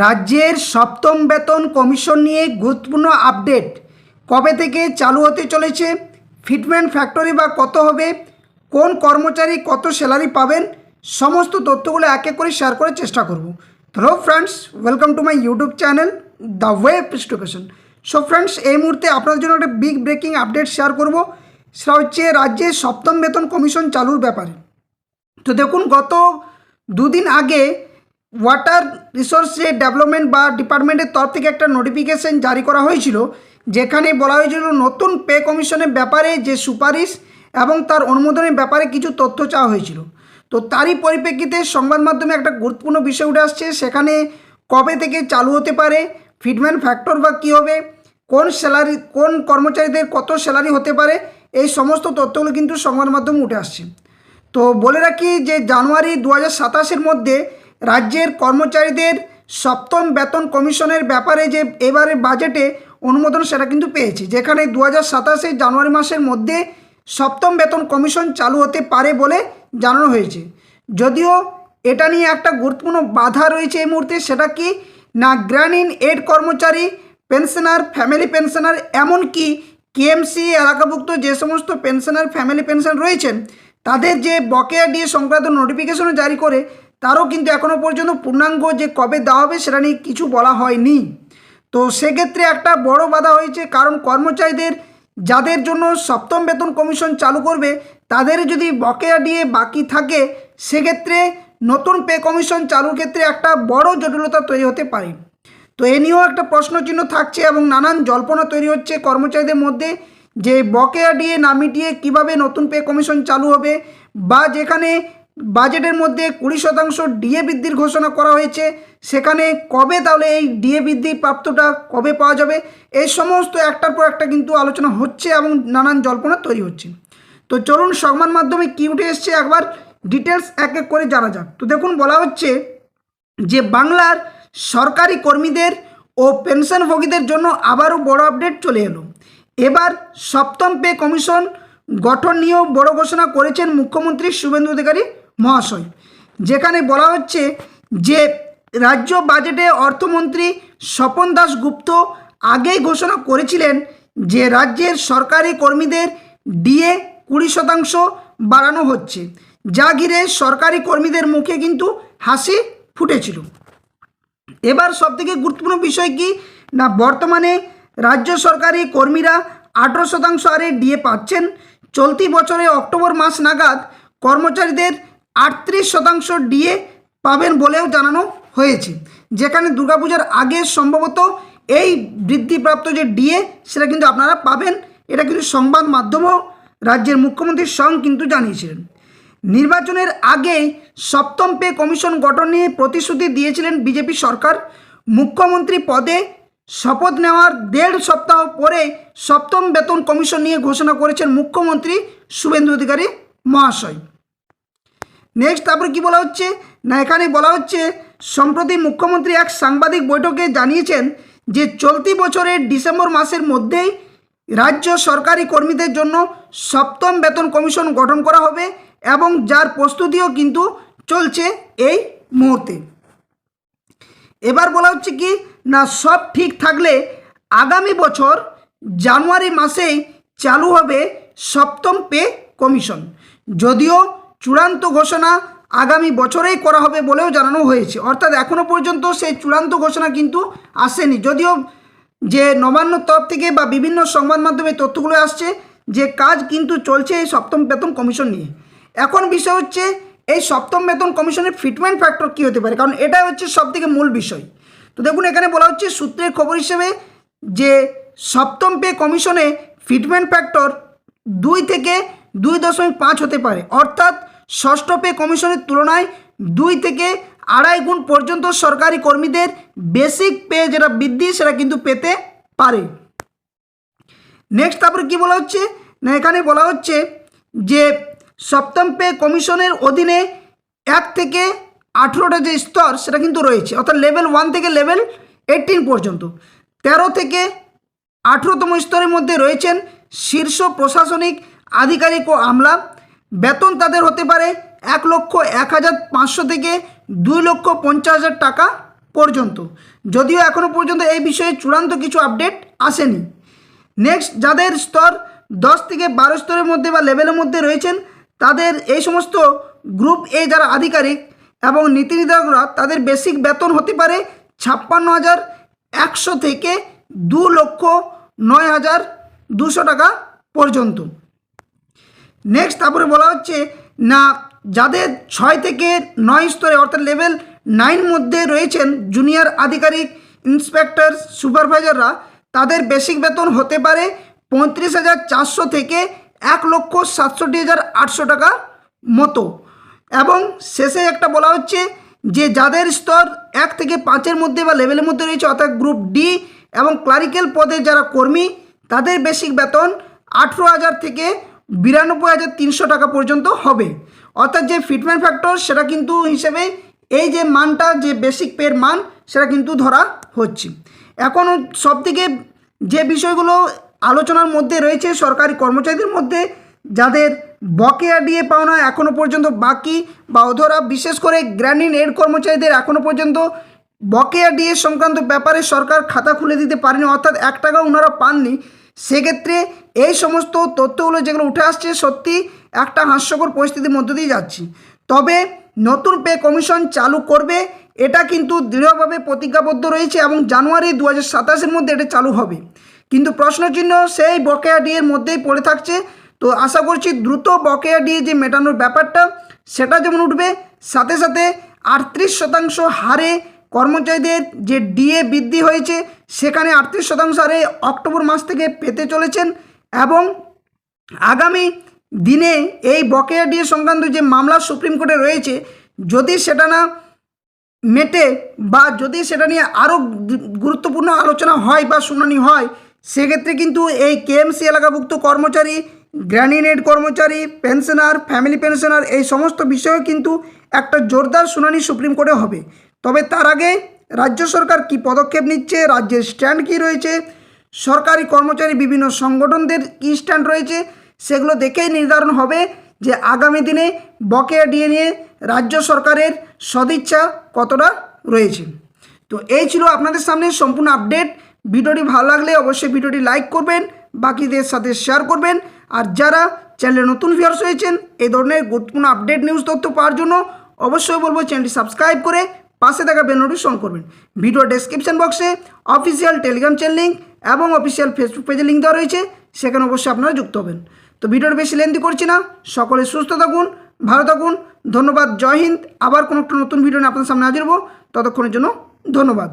রাজ্যের সপ্তম বেতন কমিশন নিয়ে গুরুত্বপূর্ণ আপডেট। কবে থেকে চালু হতে চলেছে, ফিটমেন্ট ফ্যাক্টরি বা কত হবে, কোন কর্মচারী কত স্যালারি পাবেন, সমস্ত তথ্যগুলো এক এক করে শেয়ার করার চেষ্টা করব। Hello friends, welcome to my YouTube channel the way of education. So friends, এই মুহূর্তে আপনাদের জন্য একটা বিগ ব্রেকিং আপডেট শেয়ার করব। সেটা হচ্ছে রাজ্যের সপ্তম বেতন কমিশন চালুর ব্যাপারে। তো দেখুন, গত দুদিন আগে ওয়াটার রিসোর্স ডেভেলপমেন্ট বা ডিপার্টমেন্টের তরফ থেকে একটা নোটিফিকেশন জারি করা হয়েছিল, যেখানে বলা হয়েছিল নতুন পে কমিশনের ব্যাপারে যে সুপারিশ এবং তার অনুমোদনের ব্যাপারে কিছু তথ্য চাওয়া হয়েছিল। তো তারই পরিপ্রেক্ষিতে সংবাদ মাধ্যমে একটা গুরুত্বপূর্ণ বিষয় উঠে আসছে। সেখানে কবে থেকে চালু হতে পারে, ফিটমেন্ট ফ্যাক্টর বা কী হবে, কোন স্যালারি, কোন কর্মচারীদের কত স্যালারি হতে পারে, এই সমস্ত তথ্যগুলো কিন্তু সংবাদ মাধ্যমে উঠে আসছে। তো বলে রাখি যে জানুয়ারি 2027-এর মধ্যে রাজ্যের কর্মচারীদের সপ্তম বেতন কমিশনের ব্যাপারে যে এবারে বাজেটে অনুমোদন সেটা কিন্তু পেয়েছে, যেখানে 2027 জানুয়ারি মাসের মধ্যে সপ্তম বেতন কমিশন চালু হতে পারে বলে জানানো হয়েছে। যদিও এটা নিয়ে একটা গুরুত্বপূর্ণ বাধা রয়েছে এই মুহূর্তে। সেটা কি না, গ্র্যানিন এড কর্মচারী, পেনশনার, ফ্যামিলি পেনশনার, এমনকি কেএমসি এলাকাভুক্ত যে সমস্ত পেনশনার, ফ্যামিলি পেনশন রয়েছেন, তাদের যে বকেয়া ডিএ সংক্রান্ত নোটিফিকেশনও জারি করে, তারও কিন্তু এখনও পর্যন্ত পূর্ণাঙ্গ যে কবে দেওয়া হবে সেটা নিয়ে কিছু বলা হয়নি। তো সেক্ষেত্রে একটা বড় বাধা হয়েছে, কারণ কর্মচারীদের যাদের জন্য সপ্তম বেতন কমিশন চালু করবে, তাদের যদি বকেয়া ডিএ বাকি থাকে, সেক্ষেত্রে নতুন পে কমিশন চালুর ক্ষেত্রে একটা বড় জটিলতা তৈরি হতে পারে। তো এ নিয়েও একটা প্রশ্নচিহ্ন থাকছে এবং নানান জল্পনা তৈরি হচ্ছে কর্মচারীদের মধ্যে, যে বকেয়া ডিএ না মিটিয়ে কীভাবে নতুন পে কমিশন চালু হবে, বা যেখানে বাজেটের মধ্যে 20% ডিএ বৃদ্ধির ঘোষণা করা হয়েছে, সেখানে কবে তাহলে এই ডিএ বৃদ্ধি প্রাপ্তটা কবে পাওয়া যাবে, এই সমস্ত একটার পর একটা কিন্তু আলোচনা হচ্ছে এবং নানান জল্পনা তৈরি হচ্ছে। তো চলুন সংবাদ মাধ্যমে কী উঠে এসছে একবার ডিটেলস এক এক করে জানা যাক। তো দেখুন, বলা হচ্ছে যে বাংলার সরকারি কর্মীদের ও পেনশনভোগীদের জন্য আবারও বড় আপডেট চলে এলো। এবার সপ্তম পে কমিশন গঠন নিয়েও বড় ঘোষণা করেছেন মুখ্যমন্ত্রী শুভেন্দু অধিকারী মহাশয়, যেখানে বলা হচ্ছে যে রাজ্য বাজেটে অর্থমন্ত্রী স্বপন দাশগুপ্ত আগেই ঘোষণা করেছিলেন যে রাজ্যের সরকারি কর্মীদের ডিএ 20% বাড়ানো হচ্ছে, যা ঘিরে সরকারি কর্মীদের মুখে কিন্তু হাসি ফুটেছিল। এবার সবথেকে গুরুত্বপূর্ণ বিষয় কি না, বর্তমানে রাজ্য সরকারি কর্মীরা 18% হারে ডিএ পাচ্ছেন। চলতি বছরে অক্টোবর মাস নাগাদ কর্মচারীদের 38% ডিএ পাবেন বলেও জানানো হয়েছে, যেখানে দুর্গাপূজার আগে সম্ভবত এই বৃদ্ধিপ্রাপ্ত যে ডিএ সেটা কিন্তু আপনারা পাবেন। এটা কিন্তু সংবাদ মাধ্যমেও রাজ্যের মুখ্যমন্ত্রীর সঙ্গে কিন্তু জানিয়েছিলেন। নির্বাচনের আগেই সপ্তম পে কমিশন গঠন নিয়ে প্রতিশ্রুতি দিয়েছিলেন বিজেপি সরকার। মুখ্যমন্ত্রী পদে শপথ নেওয়ার 1.5 সপ্তাহ পরে সপ্তম বেতন কমিশন নিয়ে ঘোষণা করেছেন মুখ্যমন্ত্রী শুভেন্দু অধিকারী মহাশয়। নেক্সট তারপরে কি বলা হচ্ছে না, এখানে বলা হচ্ছে সম্প্রতি মুখ্যমন্ত্রী এক সাংবাদিক বৈঠকে জানিয়েছেন যে চলতি বছরের ডিসেম্বর মাসের মধ্যেই রাজ্য সরকারি কর্মীদের জন্য সপ্তম বেতন কমিশন গঠন করা হবে এবং যার প্রস্তুতিও কিন্তু চলছে এই মুহূর্তে। এবার বলা হচ্ছে কি না, সব ঠিক থাকলে আগামী বছর জানুয়ারি মাসেই চালু হবে সপ্তম পে কমিশন। যদিও চূড়ান্ত ঘোষণা আগামী বছরেই করা হবে বলেও জানানো হয়েছে, অর্থাৎ এখনও পর্যন্ত সেই চূড়ান্ত ঘোষণা কিন্তু আসেনি। যদিও যে নবান্নর তরফ থেকে বা বিভিন্ন সংবাদ মাধ্যমে তথ্যগুলো আসছে যে কাজ কিন্তু চলছে এই সপ্তম বেতন কমিশন নিয়ে। এখন বিষয় হচ্ছে এই সপ্তম বেতন কমিশনের ফিটমেন্ট ফ্যাক্টর কী হতে পারে, কারণ এটা হচ্ছে সবথেকে মূল বিষয়। তো দেখুন, এখানে বলা হচ্ছে সূত্রের খবর হিসেবে যে সপ্তম পে কমিশনে ফিটমেন্ট ফ্যাক্টর 2 থেকে 2.5 হতে পারে, অর্থাৎ ষষ্ঠ পে কমিশনের তুলনায় 2 থেকে 2.5 গুণ পর্যন্ত সরকারি কর্মীদের বেসিক পে যেটা বৃদ্ধি সেটা কিন্তু পেতে পারে। নেক্সট তারপরে কী বলা হচ্ছে না, এখানে বলা হচ্ছে যে সপ্তম পে কমিশনের অধীনে 1 থেকে 18টা যে স্তর সেটা কিন্তু রয়েছে, অর্থাৎ লেভেল 1 থেকে লেভেল 18 পর্যন্ত। 13 থেকে 18তম স্তরের মধ্যে রয়েছেন শীর্ষ প্রশাসনিক আধিকারিক ও আমলা। বেতন তাদের হতে পারে 1,01,500 থেকে 2,50,000 টাকা পর্যন্ত। যদিও এখনও পর্যন্ত এই বিষয়ে চূড়ান্ত কিছু আপডেট আসেনি। নেক্সট, যাদের স্তর 10 থেকে 12 স্তরের মধ্যে বা লেভেলের মধ্যে রয়েছেন, তাদের এই সমস্ত গ্রুপ এ যারা আধিকারিক এবং নীতি নির্ধারকরা, তাদের বেসিক বেতন হতে পারে 56,100 থেকে 2,09,200 টাকা পর্যন্ত। নেক্সট, তারপরে বলা হচ্ছে না, যাদের 6 থেকে 9 স্তরে অর্থাৎ লেভেল 9 মধ্যে রয়েছেন জুনিয়র আধিকারিক, ইন্সপেক্টর, সুপারভাইজাররা, তাদের বেসিক বেতন হতে পারে 35,400 থেকে 1,67,800 টাকা মতো। এবং শেষে একটা বলা হচ্ছে যে যাদের স্তর 1 থেকে 5-এর মধ্যে বা লেভেলের মধ্যে রয়েছে অর্থাৎ গ্রুপ ডি এবং ক্লারিক্যাল পদে যারা কর্মী, তাদের বেসিক বেতন 18,000 থেকে 92,300 টাকা পর্যন্ত হবে। অর্থাৎ যে ফিটমেন্ট ফ্যাক্টর সেটা কিন্তু হিসেবে এই যে মানটা, যে বেসিক পের মান, সেটা কিন্তু ধরা হচ্ছে। এখন সবথেকে যে বিষয়গুলো আলোচনার মধ্যে রয়েছে সরকারি কর্মচারীদের মধ্যে, যাদের বকেয়া ডিএ পাওনা এখনও পর্যন্ত বাকি বা অধরা, বিশেষ করে গ্র্যান্ড ইন এড কর্মচারীদের এখনও পর্যন্ত বকেয়া ডিএ সংক্রান্ত ব্যাপারে সরকার খাতা খুলে দিতে পারেনি, অর্থাৎ 1 টাকাও ওনারা পাননি। সেক্ষেত্রে এই সমস্ত তথ্যগুলো যেগুলো উঠে আসছে, সত্যি একটা হাস্যকর পরিস্থিতির মধ্য দিয়ে যাচ্ছি। তবে নতুন পে কমিশন চালু করবে, এটা কিন্তু দৃঢ়ভাবে প্রতিজ্ঞাবদ্ধ রয়েছে এবং জানুয়ারি 2027-এর মধ্যে এটা চালু হবে। কিন্তু প্রশ্নচিহ্ন সেই বকেয়া ডিএর মধ্যেই পড়ে থাকছে। তো আশা করছি দ্রুত বকেয়া ডিএ যে মেটানোর ব্যাপারটা, সেটা যেমন উঠবে, সাথে সাথে 38% হারে কর্মচারীদের যে ডিএ বৃদ্ধি হয়েছে, সেখানে 38% হারে অক্টোবর মাস থেকে পেতে চলেছেন। এবং আগামী দিনে এই বকেয়া ডিএ সংক্রান্ত যে মামলা সুপ্রিম কোর্টে রয়েছে, যদি সেটা না মেটে বা যদি সেটা নিয়ে আরও গুরুত্বপূর্ণ আলোচনা হয় বা শুনানি হয়, সেক্ষেত্রে কিন্তু এই কেএমসি এলাকাভুক্ত কর্মচারী, গ্র্যান্ড ইন এড কর্মচারী, পেনশনার, ফ্যামিলি পেনশনার, এই সমস্ত বিষয়েও কিন্তু একটা জোরদার শুনানি সুপ্রিম কোর্টে হবে। তবে তার আগে রাজ্য সরকার কি পদক্ষেপ নিচ্ছে, রাজ্যের স্ট্যান্ড কী রয়েছে, সরকারি কর্মচারী বিভিন্ন সংগঠনদের কী স্ট্যান্ড রয়েছে, সেগুলো দেখেই নির্ধারণ হবে যে আগামী দিনে বকেয়া ডিএ নিয়ে রাজ্য সরকারের সদিচ্ছা কতটা রয়েছে। তো এই ছিল আপনাদের সামনে সম্পূর্ণ আপডেট। ভিডিওটি ভালো লাগলে অবশ্যই ভিডিওটি লাইক করবেন, বাকিদের সাথে শেয়ার করবেন। আর যারা চ্যানেলে নতুন ভিউয়ার্স হয়েছেন, এই ধরনের গুরুত্বপূর্ণ আপডেট নিউজ তথ্য পাওয়ার জন্য অবশ্যই বলবো চ্যানেলটি সাবস্ক্রাইব করে পাশে থাকা বেল নোটিফিকেশন অন করবেন। ভিডিও ডেসক্রিপশন বক্সে অফিসিয়াল টেলিগ্রাম চ্যানেল লিঙ্ক এবং অফিসিয়াল ফেসবুক পেজের লিঙ্ক দেওয়া রয়েছে, সেখানে অবশ্যই আপনারা যুক্ত হবেন। তো ভিডিওটা বেশি লেন্থি করছি না, সকলে সুস্থ থাকুন, ভালো থাকুন, ধন্যবাদ, জয় হিন্দ। আবার কোনো একটা নতুন ভিডিও নিয়ে আপনাদের সামনে হাজির হবো, ততক্ষণের জন্য ধন্যবাদ।